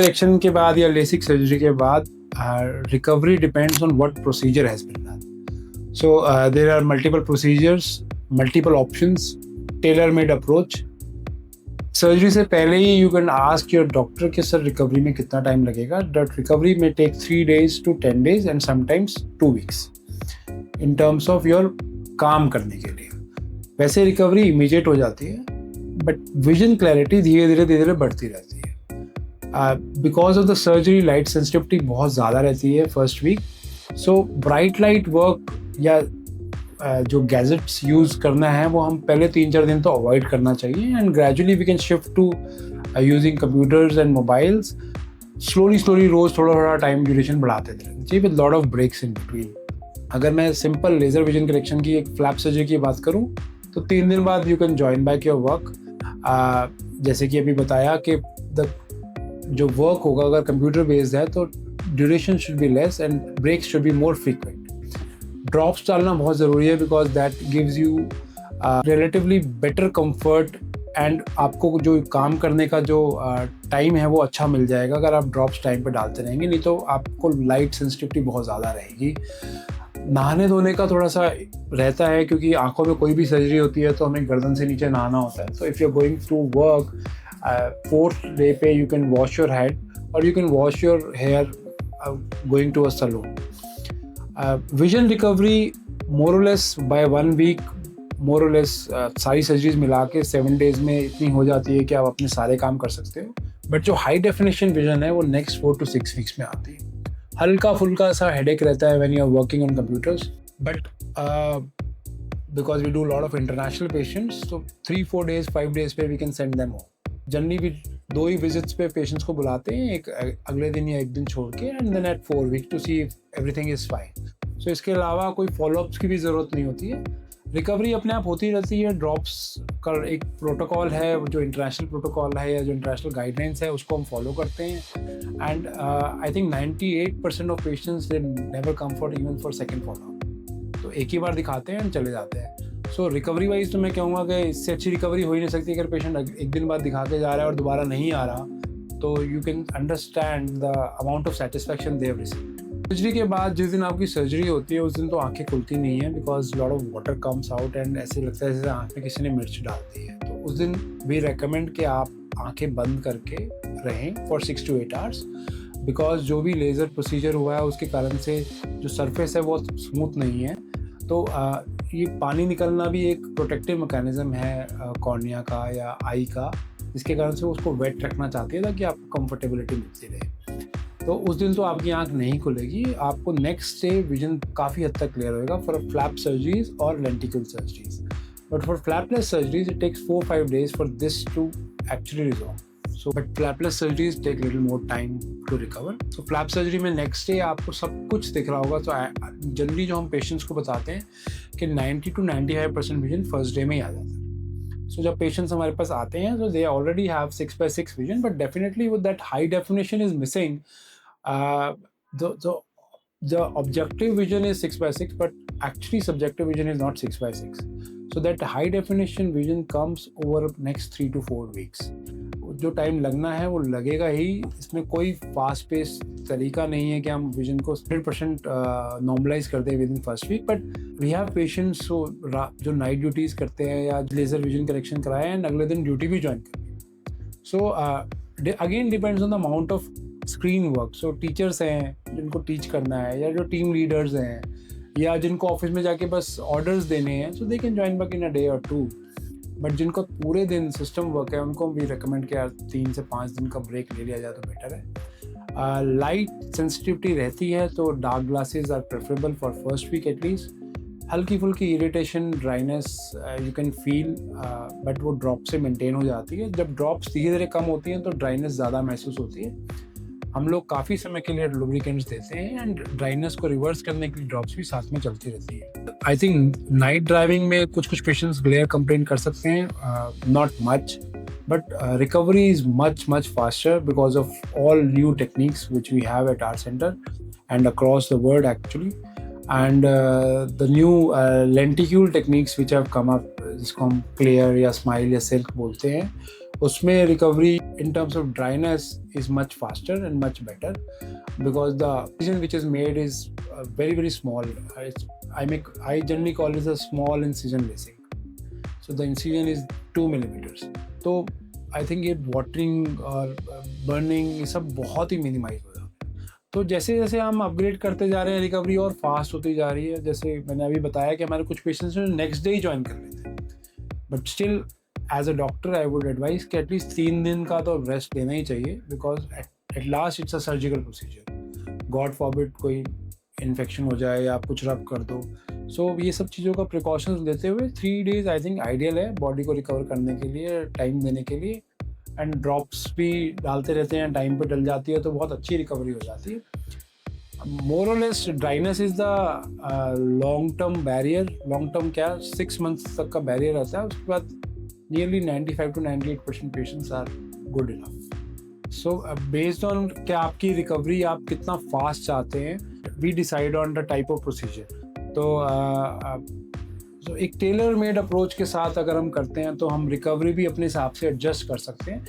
Correction के बाद या लेसिक सर्जरी के बाद recovery depends on what procedure has been done. So there are multiple procedures, multiple options, tailor made approach. Surgery से पहले ही you can ask your doctor कि सर रिकवरी में कितना टाइम लगेगा. दैट रिकवरी में take 3 days to 10 days and sometimes 2 weeks in terms of your काम करने के लिए. वैसे रिकवरी इमीडिएट हो जाती है बट विजन क्लैरिटी धीरे धीरे बढ़ती रहती है. Because of the surgery light sensitivity बहुत ज़्यादा रहती है first week. So bright light work या जो गैजेट्स यूज़ करना है वो हम पहले 3-4 दिन तो अवॉइड करना चाहिए and gradually we can shift to using computers and mobiles. Slowly रोज़ थोड़ा टाइम ड्यूरेशन बढ़ाते रहना चाहिए with lot of breaks in between. अगर मैं सिंपल लेज़र विजन करेक्शन की एक फ्लैप सर्जरी की बात करूँ तो 3 दिन बाद you can join back your work. जैसे कि अभी बताया कि जो वर्क होगा अगर कंप्यूटर बेस्ड है तो duration should be less and breaks should be more frequent. Drops डालना बहुत ज़रूरी है because that gives you relatively better comfort and आपको जो काम करने का जो टाइम है वो अच्छा मिल जाएगा अगर आप ड्रॉप्स टाइम पे डालते रहेंगे. नहीं तो आपको लाइट सेंसिटिविटी बहुत ज़्यादा रहेगी. नहाने धोने का थोड़ा सा रहता है क्योंकि आंखों में कोई भी सर्जरी होती है तो हमें गर्दन से नीचे नहाना होता है. तो if you are going to work 4th day पे you can wash your head और you can wash your hair going to a salon. Vision recovery more or less bye 1 week more or less सारी surgeries मिला के 7 days में इतनी हो जाती है कि आप अपने सारे काम कर सकते हो. बट जो हाई डेफिनेशन विजन है वो नेक्स्ट 4 to 6 weeks में आती है. हल्का फुल्का सा हेडेक रहता है when you are working on computers but because we do lot of international patients तो 3-4 days 5 days पे we can send them home. Generally भी 2 ही विजिट्स पे पेशेंट्स को बुलाते हैं, एक अगले दिन या एक दिन छोड़ के and then at 4 weeks to see if everything is fine. So इसके अलावा कोई फॉलोअप्स की भी ज़रूरत नहीं होती है. रिकवरी अपने आप होती रहती है. ड्रॉप्स का एक प्रोटोकॉल है जो इंटरनेशनल प्रोटोकॉल है या जो इंटरनेशनल गाइडलाइंस है उसको हम फॉलो करते हैं and I think 98% of patients they never come for even for second follow up. तो एक ही बार दिखाते हैं एंड चले जाते हैं. सो रिकवरी वाइज तो मैं कहूँगा कि इससे अच्छी रिकवरी हो ही नहीं सकती. अगर पेशेंट एक दिन बाद दिखा के जा रहा है और दोबारा नहीं आ रहा तो you can understand the amount of satisfaction they have received. Surgery के बाद जिस दिन आपकी सर्जरी होती है उस दिन तो आंखें खुलती नहीं है because lot of water comes out and ऐसे लगता है जैसे आँख में किसी ने मिर्च डाल दी है. तो उस दिन वी रेकमेंड कि आप आंखें बंद करके रहें फॉर 6 to 8 hours बिकॉज जो भी लेज़र प्रोसीजर हुआ है उसके कारण से जो सरफेस है वो स्मूथ नहीं है. तो ये पानी निकलना भी एक प्रोटेक्टिव मैकेनिज्म है कॉर्निया का या आई का, जिसके कारण से उसको वेट रखना चाहती है ताकि आपको कंफर्टेबिलिटी मिलती रहे. तो उस दिन तो आपकी आंख नहीं खुलेगी. आपको नेक्स्ट डे विजन काफ़ी हद तक क्लियर होएगा फॉर फ्लैप सर्जरीज और lenticule surgeries. But for flapless surgeries it takes 4-5 days for this to actually resolve. So but flapless surgeries take little more time to recover. So flap surgery में next day आपको सब कुछ दिख रहा होगा. तो generally जो हम पेशेंट्स को बताते हैं कि 90 to 95% विजन फर्स्ट डे में ही आ जाता है. सो जब पेशेंट्स हमारे पास आते हैं तो they already have 6x6 vision but definitely with that high definition is missing. The objective vision is 6x6 but actually subjective vision is not 6x6. So that high definition vision comes over next 3 to 4 weeks. जो time लगना है वो लगेगा ही. इसमें कोई fast pace तरीका नहीं है कि हम विजन को 100% नॉर्मलाइज कर दें within first week. But we have patients जो नाइट ड्यूटीज़ करते हैं या लेज़र विजन करेक्शन कराए एंड अगले दिन ड्यूटी भी ज्वाइन करें. So again depends on the amount of screen work. So teachers हैं जिनको टीच करना है या जो टीम लीडर्स हैं या जिनको ऑफिस में जाके बस ऑर्डर्स देने हैं so they can join back in a day or 2. But जिनको पूरे दिन सिस्टम वर्क है उनको भी रिकमेंड किया 3 से 5 दिन का ब्रेक ले लिया जाए तो बेटर है. लाइट सेंसिटिविटी रहती है तो dark glasses are preferable for first week at least. हल्की फुल्की irritation dryness you can feel but वो ड्रॉप से मेंटेन हो जाती है. जब ड्रॉप्स धीरे धीरे कम होती हैं तो ड्राइनेस ज़्यादा महसूस होती है. हम लोग काफ़ी समय के लिए लुब्रिकेंट्स देते हैं एंड ड्राइनेस को रिवर्स करने के लिए ड्रॉप्स भी साथ में चलती रहती है. आई थिंक नाइट ड्राइविंग में कुछ पेशेंट्स ग्लेयर कंप्लेन कर सकते हैं, not much, but recovery is much faster because of all new techniques which we have at our centre and across the world actually. And the new lenticule techniques which have come up, जिसको हम clear या smile या silk बोलते हैं, उसमें recovery in terms of dryness is much faster and much better because the incision which is made is very very small. I generally call it a small incision lacing. So the incision is 2 millimeters. तो I think ये watering और burning ये सब बहुत ही minimize हो जाता है. तो जैसे जैसे हम अपग्रेड करते जा रहे हैं, रिकवरी और फास्ट होती जा रही है. जैसे मैंने अभी बताया कि हमारे कुछ पेशेंट्स नेक्स्ट डे ही ज्वाइन कर लेते हैं, but still as a doctor I would advise कि एटलीस्ट 3 दिन का तो रेस्ट लेना ही चाहिए, because at last it's a surgical procedure. God forbid कोई इन्फेक्शन हो जाए या आप कुछ रब कर दो. सो ये सब चीज़ों का प्रिकॉशंस लेते हुए 3 डेज़ आई थिंक आइडियल है बॉडी को रिकवर करने के लिए, टाइम देने के लिए. एंड ड्रॉप्स भी डालते रहते हैं, टाइम पे डल जाती है तो बहुत अच्छी रिकवरी हो जाती है. मोर or less dryness is the long term barrier. Long term क्या, 6 मंथ्स तक का बैरियर रहता है. उसके बाद nearly 95 to 98% patients are good enough. So based on क्या आपकी रिकवरी आप कितना फास्ट चाहते हैं, we decide on the type of procedure. तो एक टेलर मेड अप्रोच के साथ अगर हम करते हैं तो हम रिकवरी भी अपने हिसाब से एडजस्ट कर सकते हैं.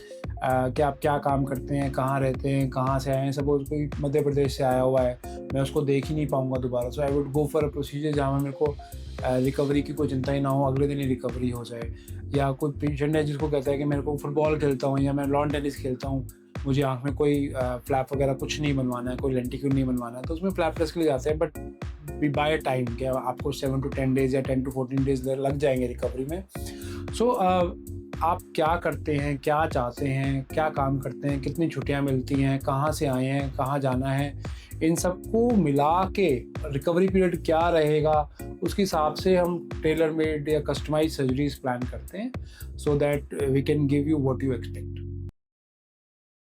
कि आप क्या काम करते हैं, कहाँ रहते हैं, कहाँ से आए हैं. सपोज कोई मध्य प्रदेश से आया हुआ है, मैं उसको देख ही नहीं पाऊँगा दोबारा. So I would go for a procedure जहाँ मेरे को रिकवरी की कोई चिंता ही ना हो, अगले दिन ही रिकवरी हो जाए. या कोई पेशेंट है जिसको कहता है कि मेरे को फुटबॉल खेलता हूँ या मैं लॉन टेनिस खेलता हूँ, मुझे आँख में कोई फ्लैप वगैरह कुछ नहीं बनवाना है, कोई लेंटिक्यूल नहीं बनवाना है, तो उसमें फ्लैपलेस के लिए जाते हैं. बट वी बाय टाइम, क्या आपको 7 to 10 डेज़ या 10 to 14 डेज़ लग जाएंगे रिकवरी में. सो आप क्या करते हैं, क्या चाहते हैं, क्या काम करते हैं, कितनी छुट्टियां मिलती हैं, कहाँ से आए हैं, कहाँ जाना है, इन सबको मिला के रिकवरी पीरियड क्या रहेगा, उसके हिसाब से हम टेलर मेड या कस्टमाइज सर्जरीज प्लान करते हैं, so that we can give you what you expect.